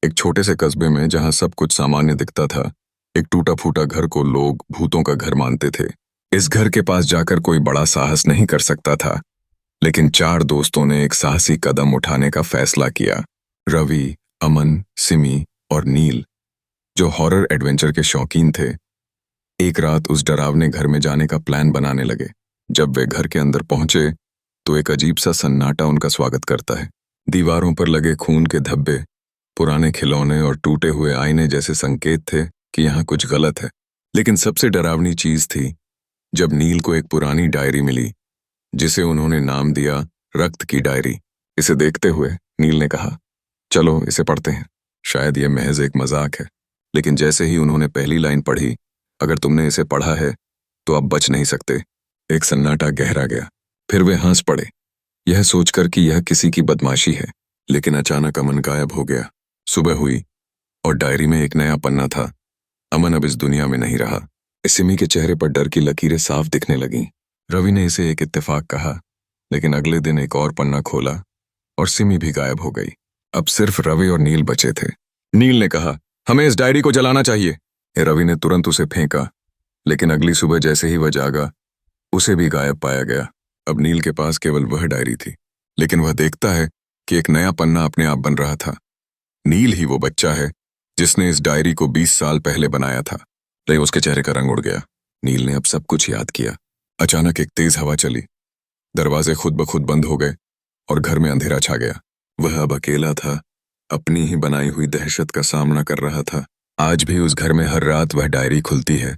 एक छोटे से कस्बे में जहां सब कुछ सामान्य दिखता था, एक टूटा फूटा घर को लोग भूतों का घर मानते थे। इस घर के पास जाकर कोई बड़ा साहस नहीं कर सकता था, लेकिन चार दोस्तों ने एक साहसी कदम उठाने का फैसला किया। रवि, अमन, सिमी और नील, जो हॉरर एडवेंचर के शौकीन थे, एक रात उस डरावने घर में जाने का प्लान बनाने लगे। जब वे घर के अंदर पहुंचे तो एक अजीब सा सन्नाटा उनका स्वागत करता है। दीवारों पर लगे खून के धब्बे, पुराने खिलौने और टूटे हुए आईने जैसे संकेत थे कि यहाँ कुछ गलत है। लेकिन सबसे डरावनी चीज थी जब नील को एक पुरानी डायरी मिली, जिसे उन्होंने नाम दिया रक्त की डायरी। इसे देखते हुए नील ने कहा, चलो इसे पढ़ते हैं, शायद यह महज एक मजाक है। लेकिन जैसे ही उन्होंने पहली लाइन पढ़ी, अगर तुमने इसे पढ़ा है तो आप बच नहीं सकते, एक सन्नाटा गहरा गया। फिर वे हंस पड़े, यह सोचकर कि यह किसी की बदमाशी है। लेकिन अचानक अमन गायब हो गया। सुबह हुई और डायरी में एक नया पन्ना था। अमन अब इस दुनिया में नहीं रहा। सिमी के चेहरे पर डर की लकीरें साफ दिखने लगीं। रवि ने इसे एक इत्तेफाक कहा, लेकिन अगले दिन एक और पन्ना खोला और सिमी भी गायब हो गई। अब सिर्फ रवि और नील बचे थे। नील ने कहा, हमें इस डायरी को जलाना चाहिए। रवि ने तुरंत उसे फेंका, लेकिन अगली सुबह जैसे ही वह जागा, उसे भी गायब पाया गया। अब नील के पास केवल वह डायरी थी, लेकिन वह देखता है कि एक नया पन्ना अपने आप बन रहा था। नील ही वो बच्चा है जिसने इस डायरी को 20 साल पहले बनाया था। लेकिन उसके चेहरे का रंग उड़ गया। नील ने अब सब कुछ याद किया। अचानक एक तेज हवा चली, दरवाजे खुद ब खुद बंद हो गए और घर में अंधेरा छा गया। वह अब अकेला था, अपनी ही बनाई हुई दहशत का सामना कर रहा था। आज भी उस घर में हर रात वह डायरी खुलती है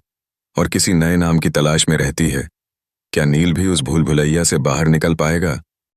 और किसी नए नाम की तलाश में रहती है। क्या नील भी उस भूल भुलैया से बाहर निकल पाएगा?